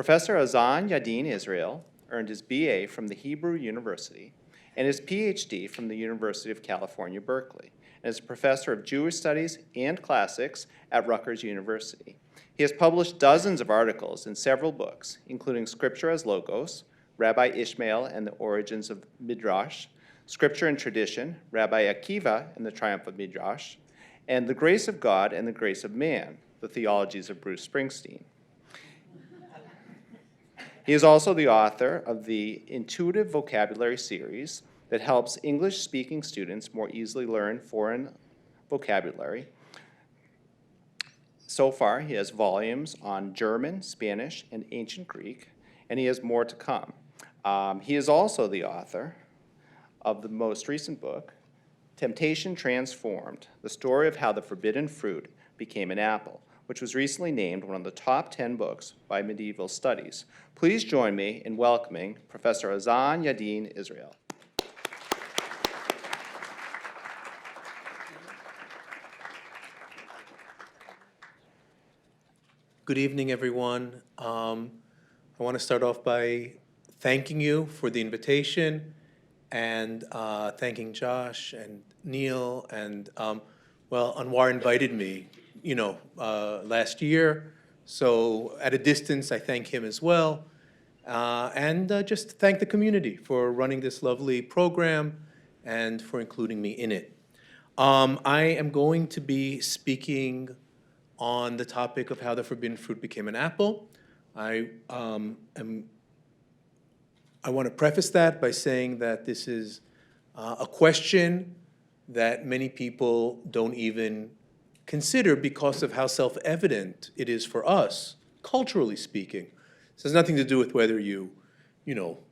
Professor Azzan Yadin-Israel earned his BA from the Hebrew University and his PhD from the University of California, Berkeley, and is a professor of Jewish Studies and Classics at Rutgers University. He has published dozens of articles in several books, including Scripture as Logos, Rabbi Ishmael and the Origins of Midrash, Scripture and Tradition, Rabbi Akiva and the Triumph of Midrash, and The Grace of God and the Grace of Man, the Theologies of Bruce Springsteen. He is also the author of the Intuitive Vocabulary series that helps English-speaking students more easily learn foreign vocabulary. So far, he has volumes on German, Spanish, and Ancient Greek, and he has more to come. He is also the author of the most recent book, Temptation Transformed, the story of how the forbidden fruit became an apple, which was recently named one of the top 10 books by Medieval Studies. Please join me in welcoming Professor Azzan Yadin-Israel. Good evening, everyone. I want to start off by thanking you for the invitation and thanking Josh and Neil and, Anwar invited me, last year. So at a distance, I thank him as well. And just thank the community for running this lovely program and for including me in it. I am going to be speaking on the topic of how the forbidden fruit became an apple. I want to preface that by saying that this is a question that many people don't even consider because of how self-evident it is for us, culturally speaking. This has nothing to do with whether you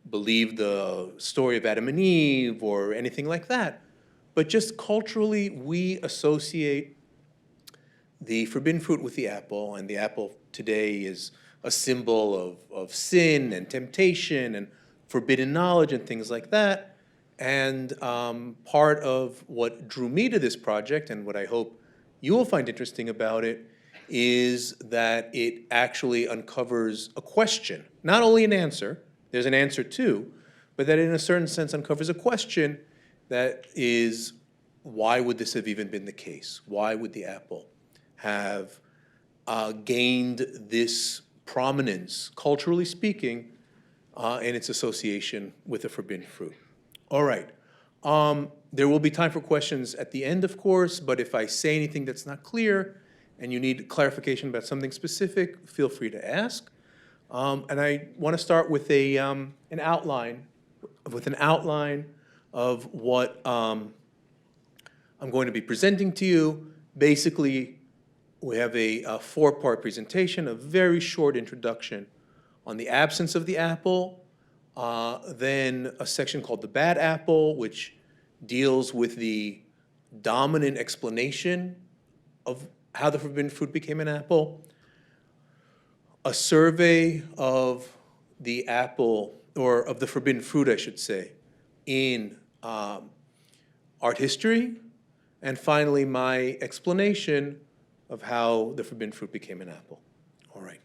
believe the story of Adam and Eve or anything like that. But just culturally, we associate the forbidden fruit with the apple, and the apple today is a symbol of sin and temptation and forbidden knowledge and things like that. And part of what drew me to this project, and what I hope you will find interesting about it, is that it actually uncovers a question, not only an answer, there's an answer too, but that in a certain sense uncovers a question that is, why would this have even been the case? Why would the apple have gained this prominence, culturally speaking, in its association with the forbidden fruit? All right. There will be time for questions at the end, of course, but if I say anything that's not clear and you need clarification about something specific, feel free to ask. And I want to start with an outline of what I'm going to be presenting to you. Basically, we have a four-part presentation, a very short introduction on the absence of the apple, then a section called the bad apple, which deals with the dominant explanation of how the forbidden fruit became an apple, a survey of the apple, or of the forbidden fruit, I should say, in art history, and finally my explanation of how the forbidden fruit became an apple. All right.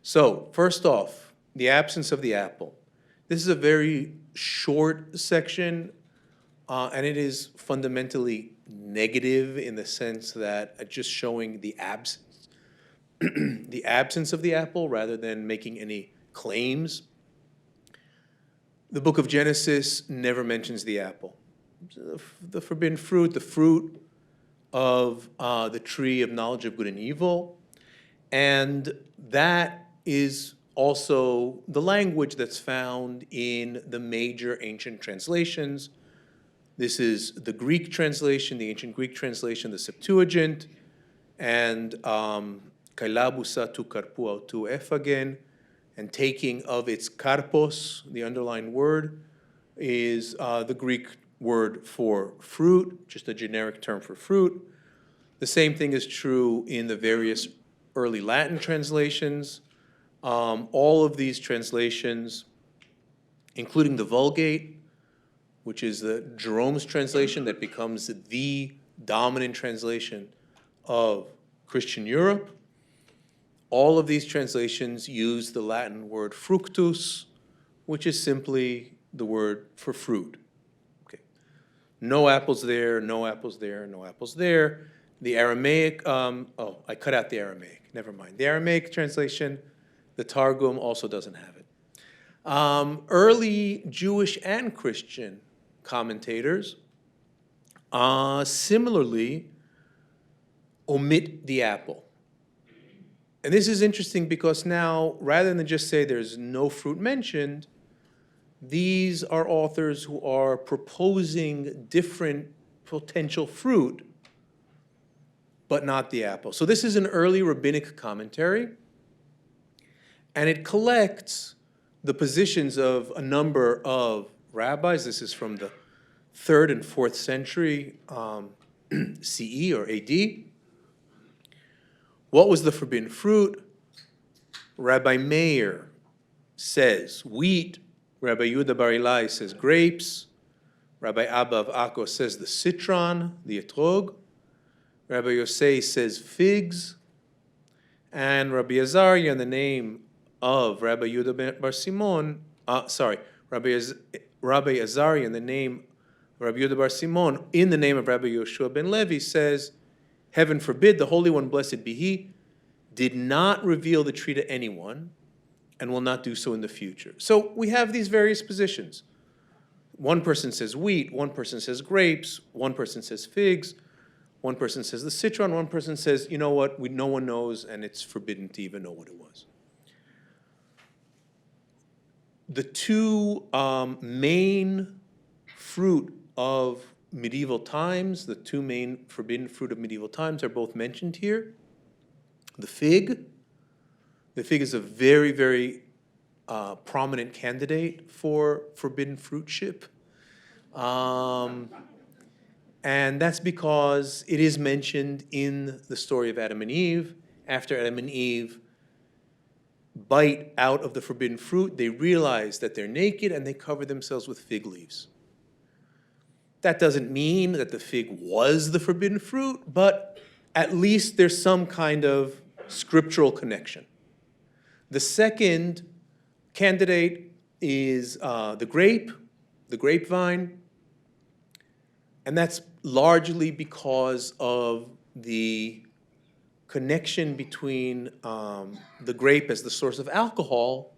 So first off, the absence of the apple. This is a very short section, and it is fundamentally negative in the sense that just showing the absence, the absence of the apple rather than making any claims. The book of Genesis never mentions the apple. The forbidden fruit, the fruit of the tree of knowledge of good and evil, and that is also the language that's found in the major ancient translations. This is the Greek translation, the ancient Greek translation, the Septuagint, and kailabusa tu karpua tu ephagen, and taking of its karpos, the underlined word, is the Greek word for fruit, just a generic term for fruit. The same thing is true in the various early Latin translations. All of these translations, including the Vulgate, which is the Jerome's translation that becomes the dominant translation of Christian Europe, All of these translations use the Latin word fructus, which is simply the word for fruit. Okay. No apples there, no apples there, no apples there. The Aramaic, I cut out the Aramaic, never mind. The Aramaic translation, the Targum also doesn't have it. Early Jewish and Christian commentators similarly omit the apple. And this is interesting because now, rather than just say there's no fruit mentioned, these are authors who are proposing different potential fruit, but not the apple. So this is an early rabbinic commentary, and it collects the positions of a number of rabbis. This is from the 3rd and 4th century CE or AD. What was the forbidden fruit? Rabbi Meir says wheat. Rabbi Yehuda Bar Ilai says grapes. Rabbi Abba of Akko says the citron, the etrog. Rabbi Yosei says figs. And Rabbi Azariah, in the name of Rabbi Yehuda Bar Simon, Rabbi Azariah, in the name of Rabbi Yehuda Bar Simon, in the name of Rabbi Yoshua ben Levi, says, heaven forbid, the Holy One, blessed be He, did not reveal the tree to anyone and will not do so in the future. So we have these various positions. One person says wheat, one person says grapes, one person says figs, one person says the citron, one person says, you know what, no one knows and it's forbidden to even know what it was. The two main fruit of medieval times, the two main forbidden fruit of medieval times are both mentioned here. The fig is a very, very prominent candidate for forbidden fruitship. And that's because it is mentioned in the story of Adam and Eve. After Adam and Eve bite out of the forbidden fruit, they realize that they're naked and they cover themselves with fig leaves. That doesn't mean that the fig was the forbidden fruit, but at least there's some kind of scriptural connection. The second candidate is the grapevine, and that's largely because of the connection between the grape as the source of alcohol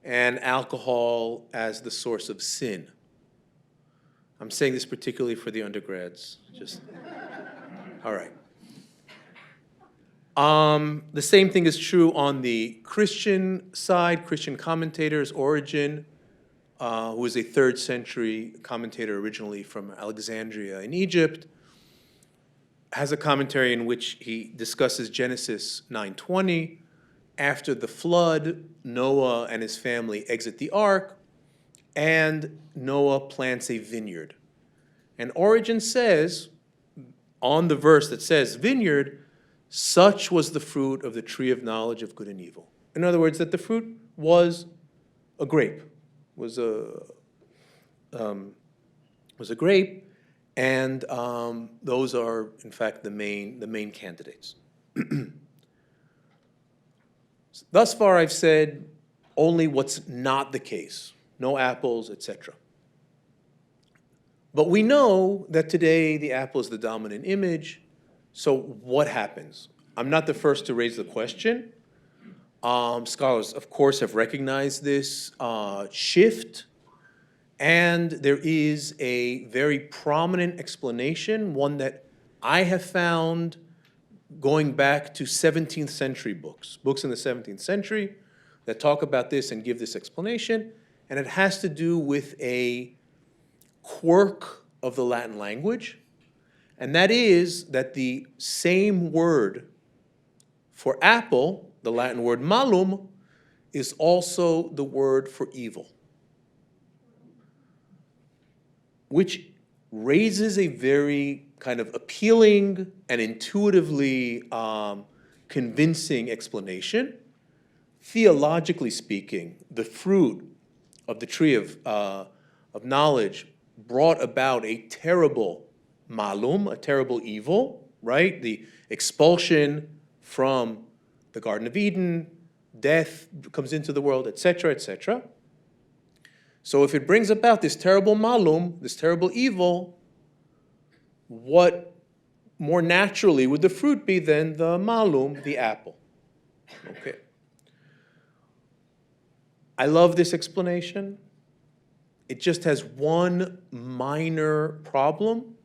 and alcohol as the source of sin. I'm saying this particularly for the undergrads. All right. The same thing is true on the Christian side. Christian commentators, Origen, who was a 3rd century commentator originally from Alexandria in Egypt, has a commentary in which he discusses Genesis 9:20. After the flood, Noah and his family exit the ark, and Noah plants a vineyard. And Origen says, on the verse that says vineyard, such was the fruit of the tree of knowledge of good and evil. In other words, that the fruit was a grape, was a grape, and those are, in fact, the main candidates. Thus far, I've said only what's not the case. No apples, etc. But we know that today the apple is the dominant image, so what happens? I'm not the first to raise the question. Scholars, of course, have recognized this shift, and there is a very prominent explanation, one that I have found going back to 17th century books in the 17th century that talk about this and give this explanation, and it has to do with a quirk of the Latin language, and that is that the same word for apple, the Latin word malum, is also the word for evil, which raises a very kind of appealing and intuitively convincing explanation. Theologically speaking, the fruit of the tree of knowledge brought about a terrible malum, a terrible evil, right? The expulsion from the Garden of Eden, death comes into the world, etc., etc. So if it brings about this terrible malum, this terrible evil, what more naturally would the fruit be than the malum, the apple? Okay. I love this explanation. It just has one minor problem,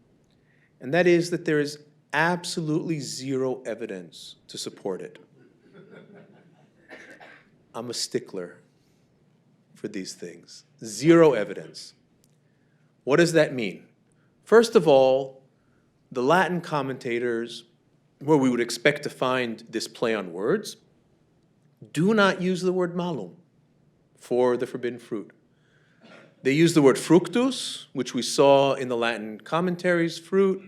and that is that there is absolutely zero evidence to support it. I'm a stickler for these things. Zero evidence. What does that mean? First of all, the Latin commentators, where we would expect to find this play on words, do not use the word malum for the forbidden fruit. They use the word fructus, which we saw in the Latin commentaries, fruit.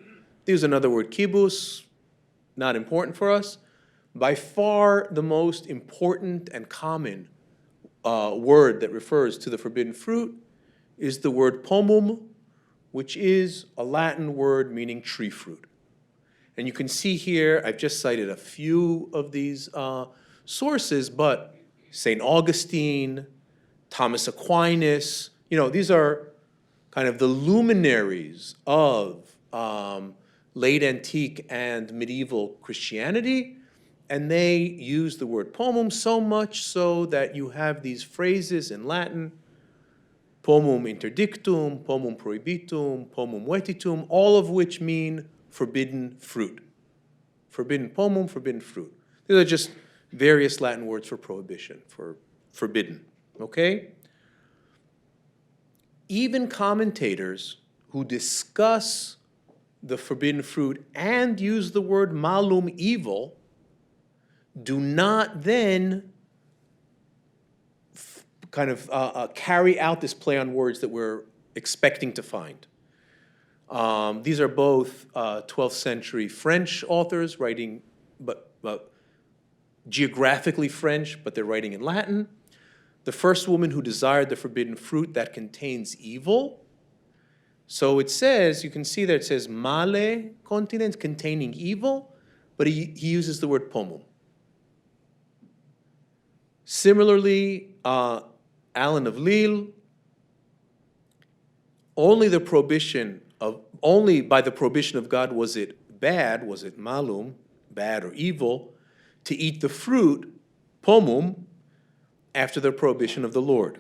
They use another word, kibus, not important for us. By far the most important and common word that refers to the forbidden fruit is the word pomum, which is a Latin word meaning tree fruit. And you can see here, I've just cited a few of these sources, but St. Augustine, Thomas Aquinas, these are kind of the luminaries of late antique and medieval Christianity, and they use the word pomum so much so that you have these phrases in Latin, pomum interdictum, pomum prohibitum, pomum vetitum, all of which mean forbidden fruit. Forbidden pomum, forbidden fruit. These are just various Latin words for prohibition, for forbidden, okay? Even commentators who discuss the forbidden fruit and use the word malum, evil, do not then carry out this play on words that we're expecting to find. These are both 12th century French authors writing, but geographically French, but they're writing in Latin. The first woman who desired the forbidden fruit that contains evil. So it says, you can see that it says male continent, containing evil, but he uses the word pomum. Similarly, Alan of Lille, only by the prohibition of God was it bad, was it malum, bad or evil, to eat the fruit, pomum, after the prohibition of the Lord.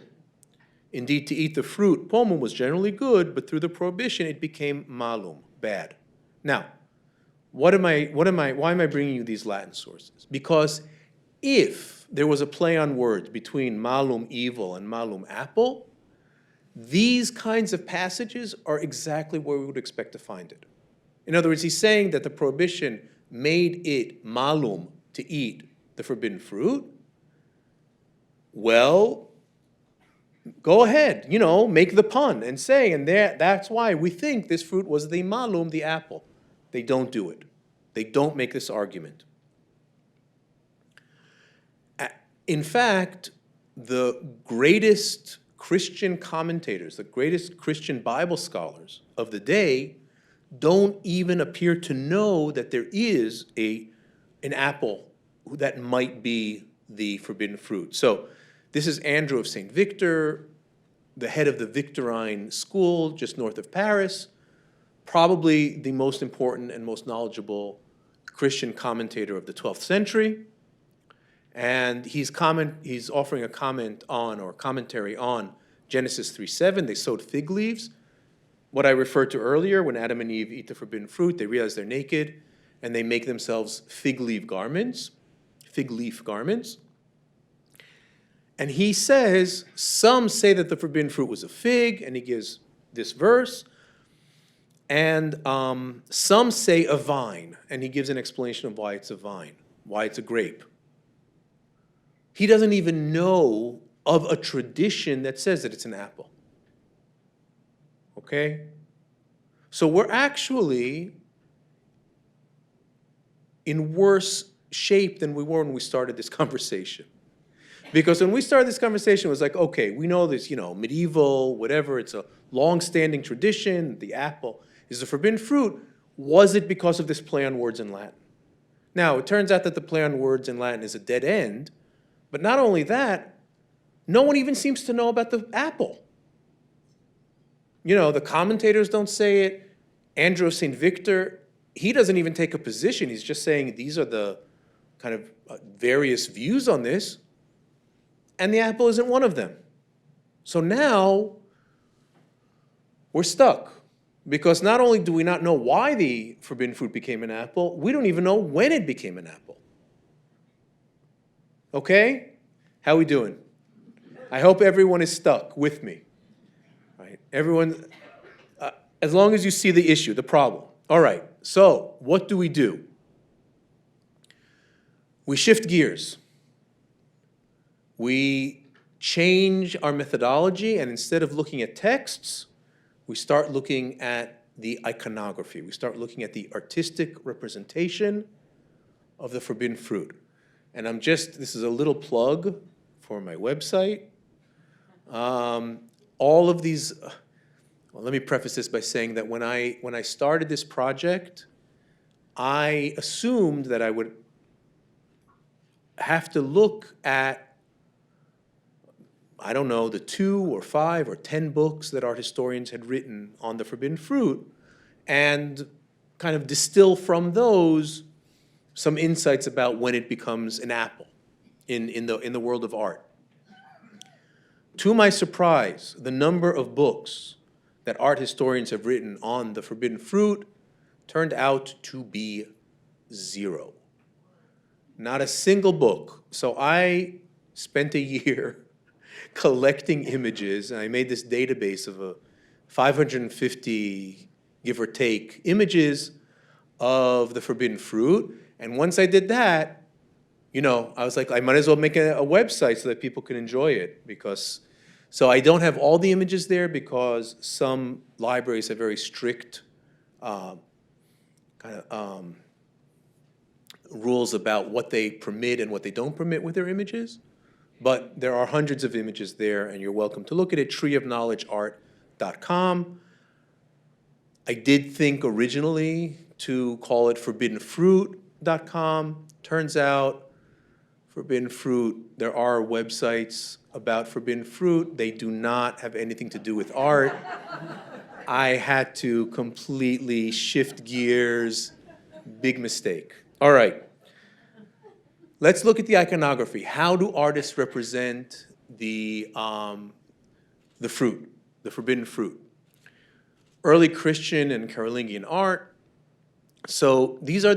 Indeed, to eat the fruit, pomum, was generally good, but through the prohibition it became malum, bad. Now, why am I bringing you these Latin sources? Because if there was a play on words between malum, evil, and malum, apple, these kinds of passages are exactly where we would expect to find it. In other words, he's saying that the prohibition made it malum to eat the forbidden fruit. Well, go ahead, make the pun and say, and that's why we think this fruit was the malum, the apple. They don't do it. They don't make this argument. In fact, the greatest Christian commentators, the greatest Christian Bible scholars of the day don't even appear to know that there is an apple that might be the forbidden fruit. So this is Andrew of St. Victor, the head of the Victorine school just north of Paris, probably the most important and most knowledgeable Christian commentator of the 12th century. And he's offering a comment on, or commentary on, Genesis 3:7. They sowed fig leaves. What I referred to earlier, when Adam and Eve eat the forbidden fruit, they realize they're naked, and they make themselves fig leaf garments. And he says, some say that the forbidden fruit was a fig, and he gives this verse. And some say a vine, and he gives an explanation of why it's a vine, why it's a grape. He doesn't even know of a tradition that says that it's an apple. Okay? So we're actually in worse shape than we were when we started this conversation. Because when we started this conversation, it was like, okay, we know this, medieval, whatever, it's a long-standing tradition, the apple is the forbidden fruit. Was it because of this play on words in Latin? Now, it turns out that the play on words in Latin is a dead end, but not only that, no one even seems to know about the apple. The commentators don't say it. Andrew of St. Victor, he doesn't even take a position. He's just saying these are the kind of various views on this, and the apple isn't one of them. So now we're stuck, because not only do we not know why the forbidden fruit became an apple, we don't even know when it became an apple. Okay? How we doing? I hope everyone is stuck with me. Right? Everyone, as long as you see the issue, the problem. All right, so what do? We shift gears. We change our methodology, and instead of looking at texts, we start looking at the iconography. We start looking at the artistic representation of the forbidden fruit. And this is a little plug for my website. All of these, well, let me preface this by saying that when I started this project, I assumed that I would have to look at, I don't know, the 2 or 5 or 10 books that art historians had written on the forbidden fruit, and kind of distill from those some insights about when it becomes an apple in the world of art. To my surprise, the number of books that art historians have written on the forbidden fruit turned out to be 0. Not a single book. So I spent a year collecting images, and I made this database of 550, give or take, images of the forbidden fruit. And once I did that, I was like, I might as well make a website so that people can enjoy it. So I don't have all the images there, because some libraries have very strict rules about what they permit and what they don't permit with their images. But there are hundreds of images there, and you're welcome to look at it, treeofknowledgeart.com. I did think originally to call it forbiddenfruit.com. Turns out, forbidden fruit, there are websites about forbidden fruit. They do not have anything to do with art. I had to completely shift gears. Big mistake. All right. Let's look at the iconography. How do artists represent the fruit, the forbidden fruit? Early Christian and Carolingian art. So these are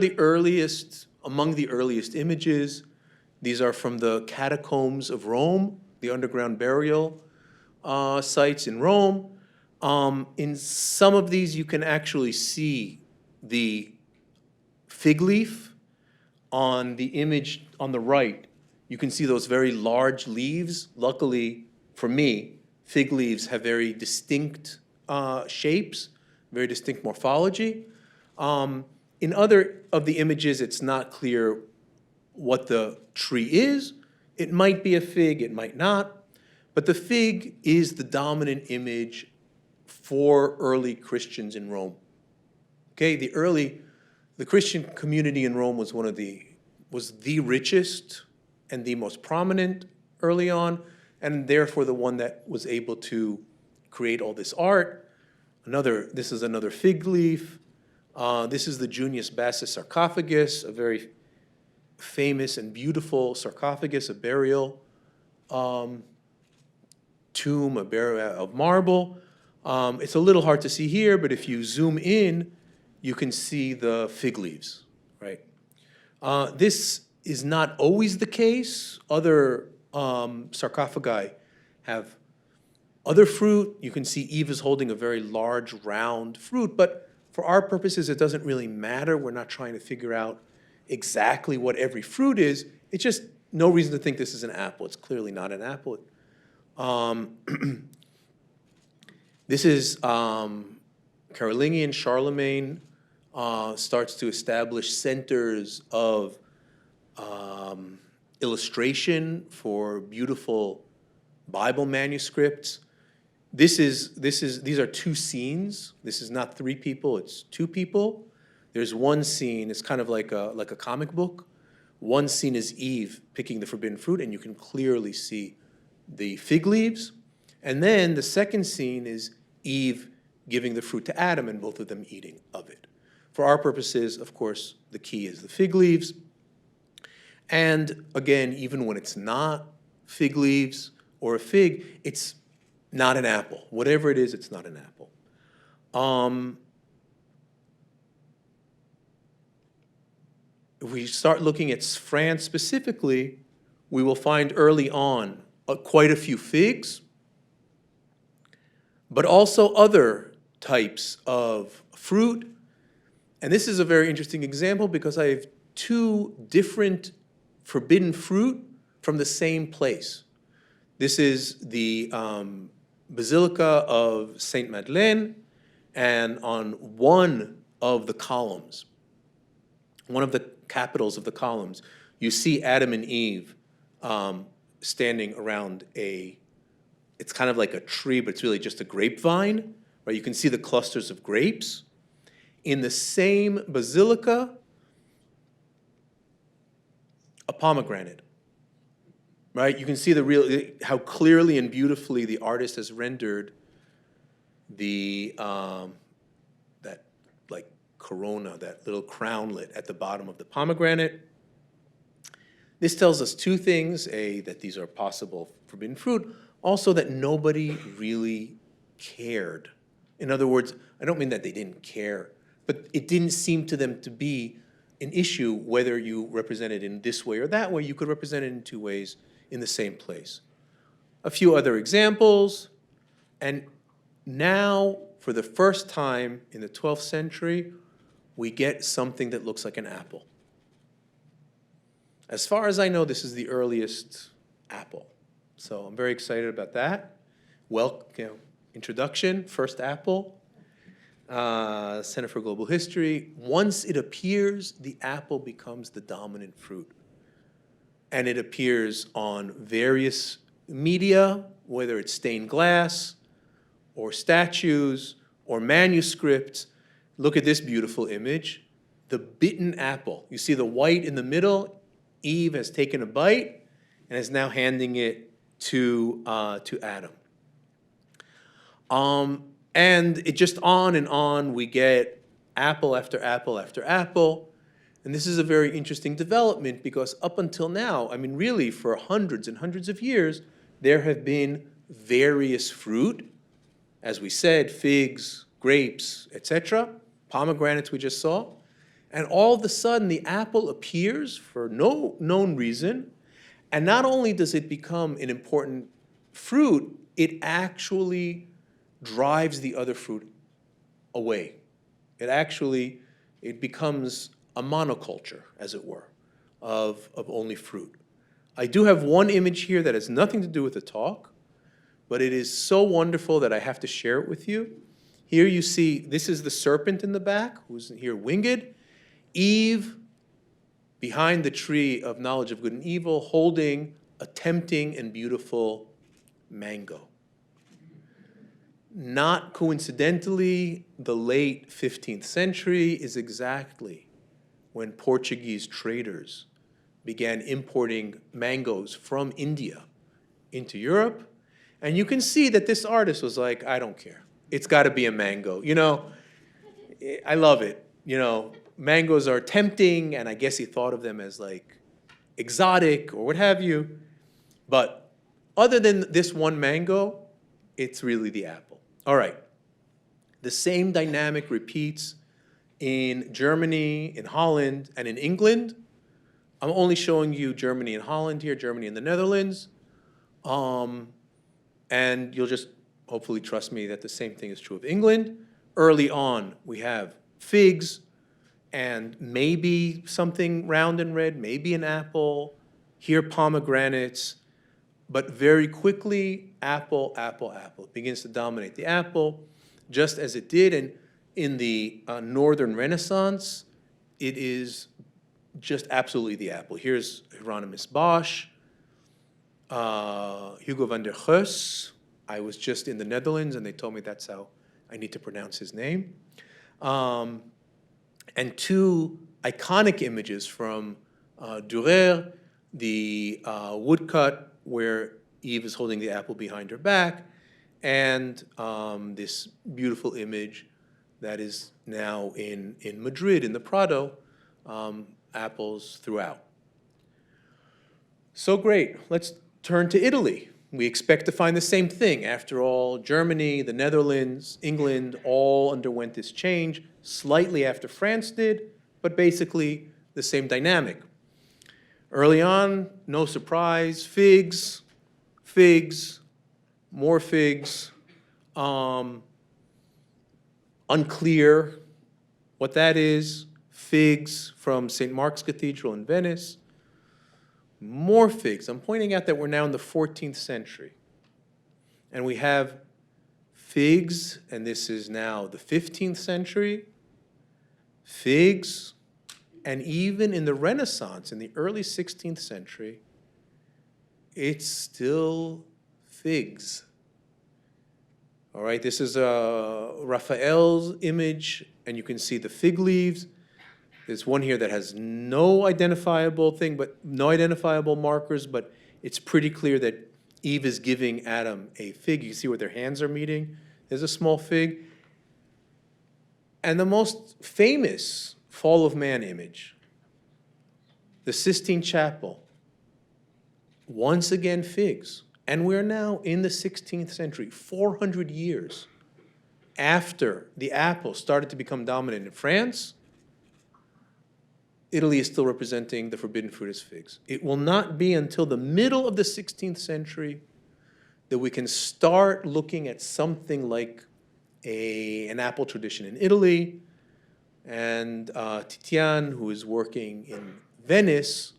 among the earliest images. These are from the catacombs of Rome, the underground burial sites in Rome. In some of these, you can actually see the fig leaf. On the image on the right, you can see those very large leaves. Luckily for me, fig leaves have very distinct shapes, very distinct morphology. In other of the images, it's not clear what the tree is. It might be a fig, it might not. But the fig is the dominant image for early Christians in Rome. Okay, the Christian community in Rome was was the richest and the most prominent early on, and therefore the one that was able to create all this art. This is another fig leaf. This is the Junius Bassus sarcophagus, a very famous and beautiful sarcophagus, a burial tomb, a burial of marble. It's a little hard to see here, but if you zoom in, you can see the fig leaves, right? This is not always the case. Other sarcophagi have other fruit. You can see Eve is holding a very large, round fruit, but for our purposes, it doesn't really matter. We're not trying to figure out exactly what every fruit is. It's just no reason to think this is an apple. It's clearly not an apple. This is Carolingian. Charlemagne starts to establish centers of illustration for beautiful Bible manuscripts. These are 2 scenes. This is not 3 people, it's 2 people. There's one scene, it's kind of like a comic book. One scene is Eve picking the forbidden fruit, and you can clearly see the fig leaves. And then the second scene is Eve giving the fruit to Adam, and both of them eating of it. For our purposes, of course, the key is the fig leaves. And again, even when it's not fig leaves or a fig, it's not an apple. Whatever it is, it's not an apple. If we start looking at France specifically, we will find early on quite a few figs, but also other types of fruit. And this is a very interesting example because I have two different forbidden fruit from the same place. This is the Basilica of Saint Madeleine, and on one of the columns, one of the capitals of the columns, you see Adam and Eve standing around it's kind of like a tree, but it's really just a grapevine, right? You can see the clusters of grapes. In the same basilica, a pomegranate, right? You can see how clearly and beautifully the artist has rendered that like corona, that little crownlet at the bottom of the pomegranate. This tells us two things: A, that these are possible forbidden fruit, also that nobody really cared. In other words, I don't mean that they didn't care, but it didn't seem to them to be an issue whether you represent it in this way or that way. You could represent it in two ways in the same place. A few other examples, and now, for the first time in the 12th century, we get something that looks like an apple. As far as I know, this is the earliest apple. So I'm very excited about that. Introduction, first apple. Center for Global History. Once it appears, the apple becomes the dominant fruit. And it appears on various media, whether it's stained glass, or statues, or manuscripts. Look at this beautiful image. The bitten apple. You see the white in the middle? Eve has taken a bite and is now handing it to Adam. And it just on and on, we get apple after apple after apple. And this is a very interesting development because up until now, I mean, really for hundreds and hundreds of years, there have been various fruit, as we said, figs, grapes, etc., pomegranates we just saw. And all of a sudden, the apple appears for no known reason. And not only does it become an important fruit, it actually drives the other fruit away. It becomes a monoculture, as it were, of only fruit. I do have one image here that has nothing to do with the talk, but it is so wonderful that I have to share it with you. Here you see, this is the serpent in the back, who's here winged. Eve, behind the tree of knowledge of good and evil, holding a tempting and beautiful mango. Not coincidentally, the late 15th century is exactly when Portuguese traders began importing mangoes from India into Europe. And you can see that this artist was like, I don't care. It's got to be a mango. You know, I love it. You know, mangoes are tempting, and I guess he thought of them as like exotic or what have you. But other than this one mango, it's really the apple. All right. The same dynamic repeats in Germany, in Holland, and in England. I'm only showing you Germany and Holland here, Germany and the Netherlands. And you'll just hopefully trust me that the same thing is true of England. Early on, we have figs and maybe something round and red, maybe an apple. Here, pomegranates. But very quickly, apple, apple, apple. It begins to dominate the apple, just as it did. And in the Northern Renaissance, it is just absolutely the apple. Here's Hieronymus Bosch, Hugo van der Goes. I was just in the Netherlands, and they told me that's how I need to pronounce his name. and two iconic images from Durer, the woodcut where Eve is holding the apple behind her back, and this beautiful image that is now in Madrid, in the Prado, apples throughout. So great, let's turn to Italy. We expect to find the same thing. After all, Germany, the Netherlands, England all underwent this change slightly after France did, but basically the same dynamic. Early on, no surprise, figs, figs, more figs, unclear what that is, figs from St. Mark's Cathedral in Venice, more figs. I'm pointing out that we're now in the 14th century, and we have figs, and this is now the 15th century, figs, and even in the Renaissance, in the early 16th century, it's still figs. All right, this is Raphael's image, and you can see the fig leaves. There's one here that has no identifiable thing, but no identifiable markers, but it's pretty clear that Eve is giving Adam a fig. You see where their hands are meeting? There's a small fig. And the most famous fall of man image, the Sistine Chapel, once again figs. And we're now in the 16th century, 400 years after the apple started to become dominant in France. Italy is still representing the forbidden fruit as figs. It will not be until the middle of the 16th century that we can start looking at something like an apple tradition in Italy. And Titian, who is working in Venice,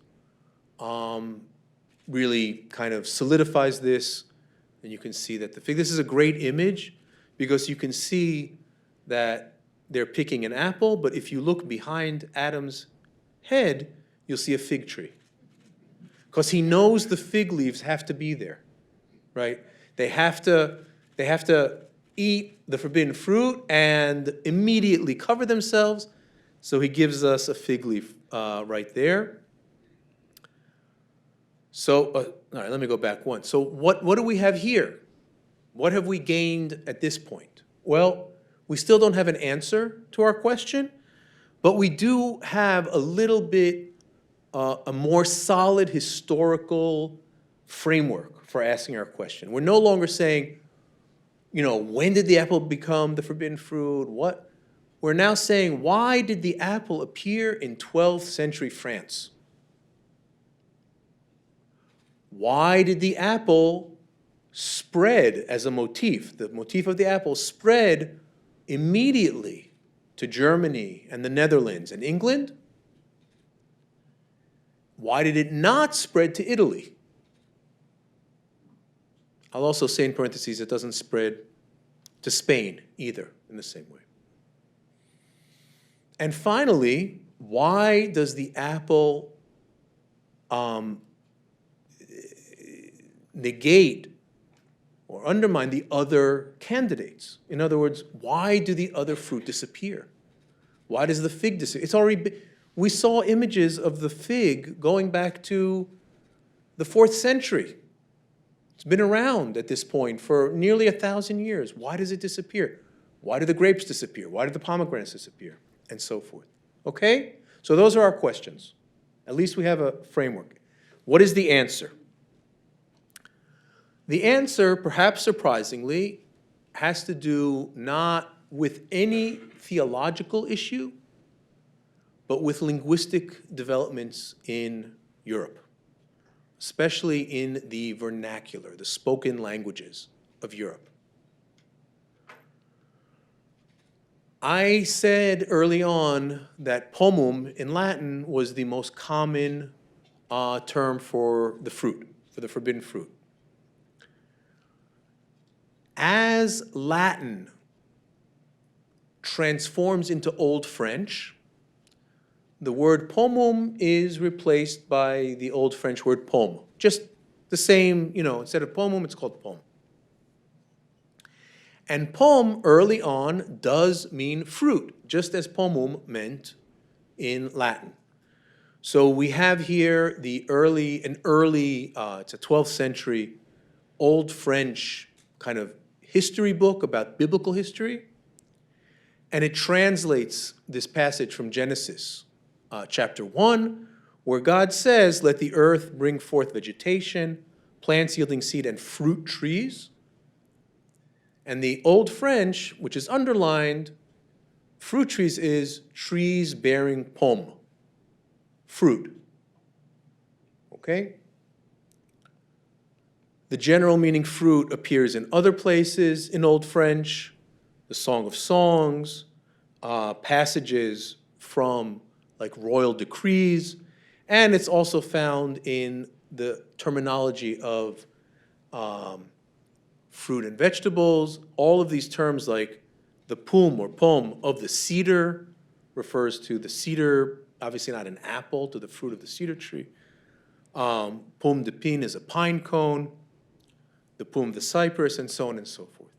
really kind of solidifies this. And you can see that the fig, this is a great image because you can see that they're picking an apple, but if you look behind Adam's head, you'll see a fig tree. Because he knows the fig leaves have to be there, right? They have to eat the forbidden fruit and immediately cover themselves. So he gives us a fig leaf right there. So, all right, let me go back one. So what do we have here? What have we gained at this point? Well, we still don't have an answer to our question, but we do have a little bit a more solid historical framework for asking our question. We're no longer saying, you know, when did the apple become the forbidden fruit? What? We're now saying, why did the apple appear in 12th century France? Why did the apple spread as a motif? The motif of the apple spread immediately to Germany and the Netherlands and England? Why did it not spread to Italy? I'll also say in parentheses, it doesn't spread to Spain either in the same way. And finally, why does the apple negate or undermine the other candidates? In other words, why do the other fruit disappear? Why does the fig disappear? It's already we saw images of the fig going back to the 4th century. It's been around at this point for nearly 1,000 years. Why does it disappear? Why do the grapes disappear? Why do the pomegranates disappear? And so forth. Okay? So those are our questions. At least we have a framework. What is the answer? The answer, perhaps surprisingly, has to do not with any theological issue, but with linguistic developments in Europe, especially in the vernacular, the spoken languages of Europe. I said early on that pomum in Latin was the most common term for the fruit, for the forbidden fruit. As Latin transforms into Old French, the word pomum is replaced by the Old French word pomme. Just the same, you know, instead of pomum, it's called pomme. And pomme early on does mean fruit, just as pomum meant in Latin. So we have here it's a 12th century Old French kind of history book about biblical history. And it translates this passage from Genesis chapter 1, where God says, let the earth bring forth vegetation, plants yielding seed, and fruit trees. And the Old French, which is underlined, fruit trees is trees bearing pomme, fruit. Okay? The general meaning fruit appears in other places in Old French, the Song of Songs, passages from like royal decrees, and it's also found in the terminology of fruit and vegetables. All of these terms like the pomme or pomme of the cedar refers to the cedar, obviously not an apple, to the fruit of the cedar tree. Pomme de pin is a pine cone, the pomme of the cypress, and so on and so forth.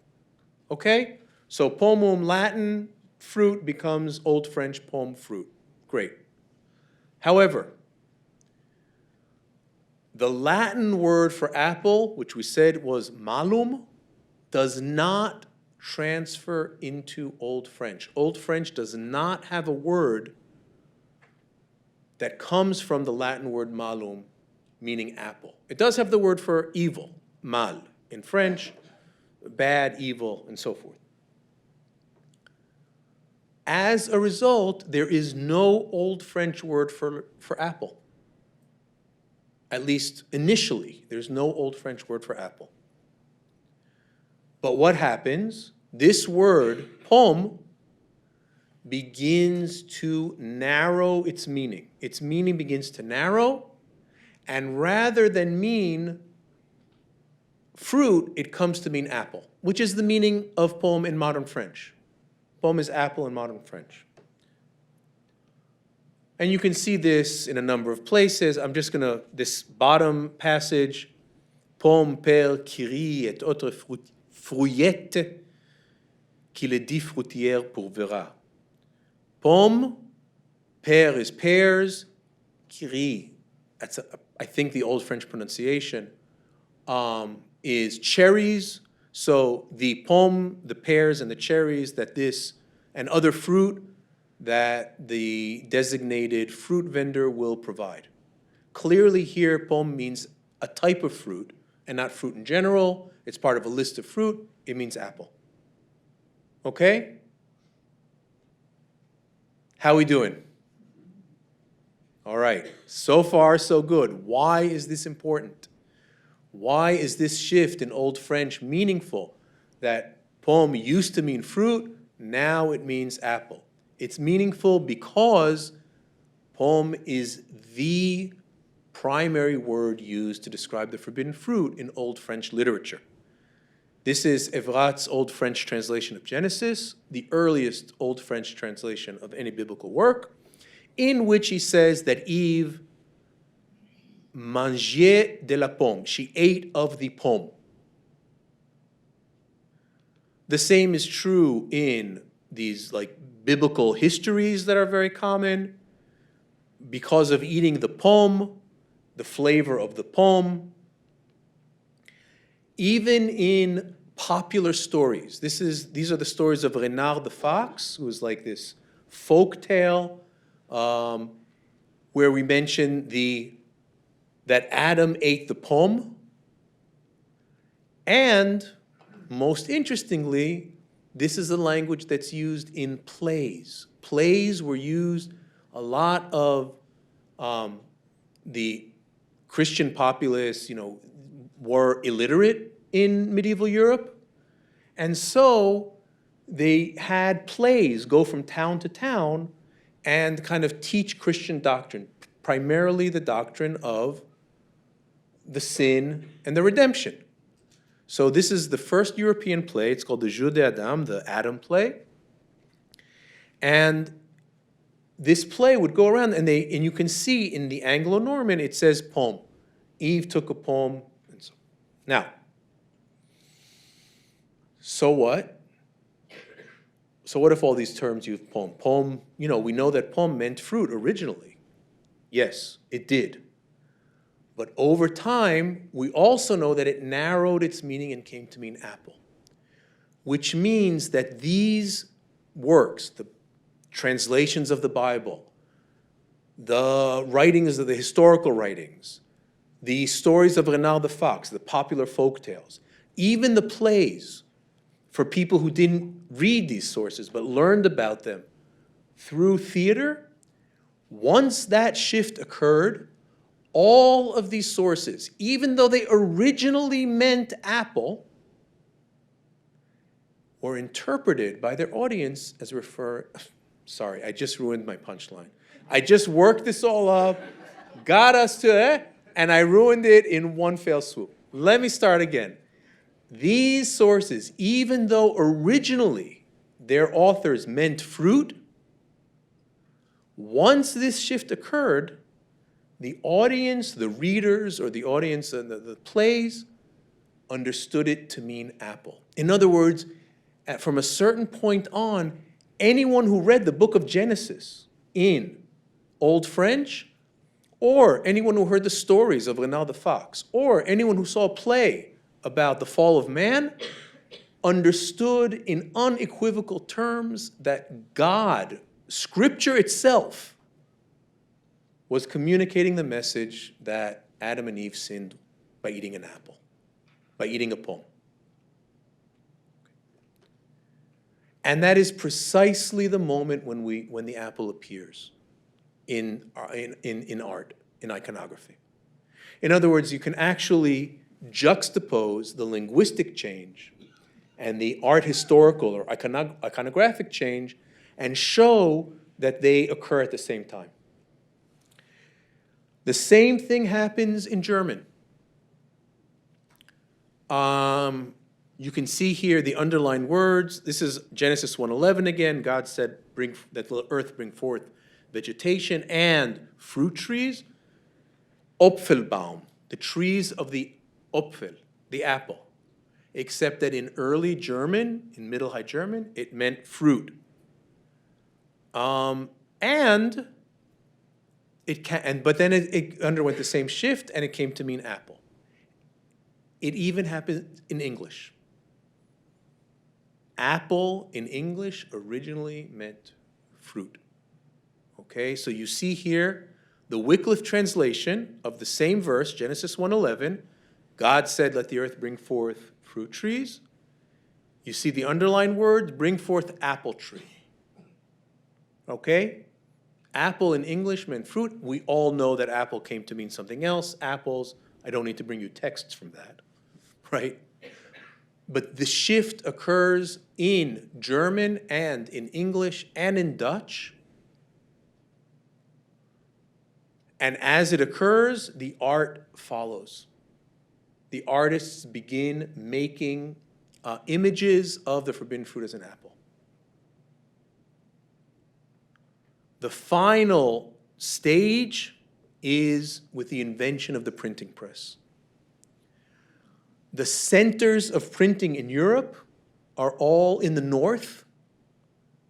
Okay? So pomum, Latin fruit, becomes Old French pomme fruit. Great. However, the Latin word for apple, which we said was malum, does not transfer into Old French. Old French does not have a word that comes from the Latin word malum, meaning apple. It does have the word for evil, mal, in French, bad, evil, and so forth. As a result, there is no Old French word for apple. At least initially, there's no Old French word for apple. But what happens? This word, pomme, begins to narrow its meaning. Its meaning begins to narrow, and rather than mean fruit, it comes to mean apple, which is the meaning of pomme in modern French. Pomme is apple in modern French. And you can see this in a number of places. I'm just going to, this bottom passage, pomme, pear, kiri, et autres fruillettes, qui le dit fruitière pour verra. Pomme, pear is pears, kiri, that's I think the Old French pronunciation, is cherries. So the pomme, the pears, and the cherries that this and other fruit that the designated fruit vendor will provide. Clearly here, pomme means a type of fruit and not fruit in general. It's part of a list of fruit. It means apple. Okay? How we doing? All right. So far, so good. Why is this important? Why is this shift in Old French meaningful? That pomme used to mean fruit, now it means apple. It's meaningful because pomme is the primary word used to describe the forbidden fruit in Old French literature. This is Evrat's Old French translation of Genesis, the earliest Old French translation of any biblical work, in which he says that Eve mangeait de la pomme. She ate of the pomme. The same is true in these like biblical histories that are very common. Because of eating the pomme, the flavor of the pomme. Even in popular stories, these are the stories of Renard the Fox, who is like this folk tale where we mention that Adam ate the pomme. And most interestingly, this is a language that's used in plays. Plays were used, a lot of the Christian populace, were illiterate in medieval Europe. And so they had plays go from town to town and kind of teach Christian doctrine, primarily the doctrine of the sin and the redemption. So this is the first European play. It's called the Jeu d'Adam, the Adam play. And this play would go around, and you can see in the Anglo-Norman, it says pomme. Eve took a pomme. And so. Now, so what? So what if all these terms use poem? Poem, we know that poem meant fruit originally. Yes, it did. But over time, we also know that it narrowed its meaning and came to mean apple, which means that these works, the translations of the Bible, the writings of the historical writings, the stories of Renard the Fox, the popular folk tales, even the plays for people who didn't read these sources but learned about them through theater, once that shift occurred, all of these sources, even though they originally meant apple, were interpreted by their audience as sorry, I just ruined my punchline. I just worked this all up, got us to, and I ruined it in one fell swoop. Let me start again. These sources, even though originally their authors meant fruit, once this shift occurred, the audience, the readers, or the audience in the plays understood it to mean apple. In other words, from a certain point on, anyone who read the book of Genesis in Old French, or anyone who heard the stories of Renard the Fox, or anyone who saw a play about the fall of man, understood in unequivocal terms that God, Scripture itself, was communicating the message that Adam and Eve sinned by eating an apple, by eating a poem. And that is precisely the moment when the apple appears in art, in iconography. In other words, you can actually juxtapose the linguistic change and the art historical or iconographic change and show that they occur at the same time. The same thing happens in German. You can see here the underlined words. This is Genesis 1:11 again. God said that the earth bring forth vegetation and fruit trees. Apfelbaum, the trees of the Apfel, the apple. Except that in early German, in Middle High German, it meant fruit. But then it underwent the same shift and it came to mean apple. It even happened in English. Apple in English originally meant fruit. Okay, so you see here the Wycliffe translation of the same verse, Genesis 1:11. God said, let the earth bring forth fruit trees. You see the underlined word, bring forth apple tree. Okay? Apple in English meant fruit. We all know that apple came to mean something else. Apples, I don't need to bring you texts from that, right? But the shift occurs in German and in English and in Dutch. And as it occurs, the art follows. The artists begin making images of the forbidden fruit as an apple. The final stage is with the invention of the printing press. The centers of printing in Europe are all in the north.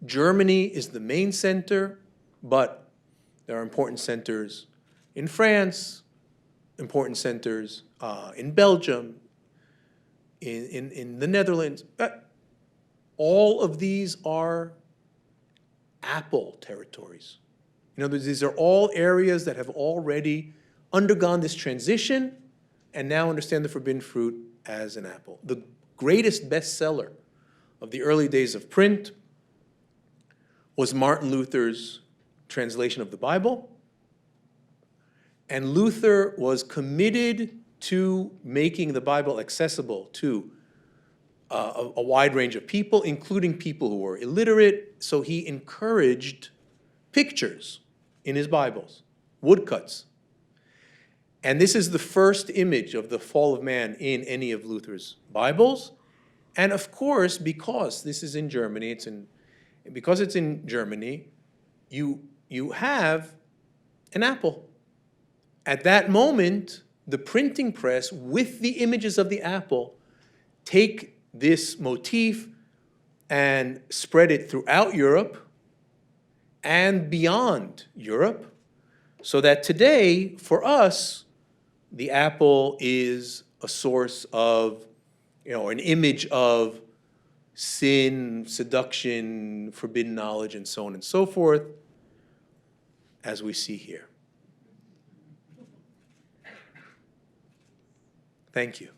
Germany is the main center, but there are important centers in France, important centers in Belgium, in the Netherlands. All of these are apple territories. In other words, these are all areas that have already undergone this transition and now understand the forbidden fruit as an apple. The greatest bestseller of the early days of print was Martin Luther's translation of the Bible. And Luther was committed to making the Bible accessible to a wide range of people, including people who were illiterate. So he encouraged pictures in his Bibles, woodcuts. And this is the first image of the fall of man in any of Luther's Bibles. And of course, because this is in Germany, because it's in Germany, you have an apple. At that moment, the printing press with the images of the apple take this motif and spread it throughout Europe and beyond Europe, so that today, for us, the apple is a source of, an image of sin, seduction, forbidden knowledge, and so on and so forth, as we see here. Thank you.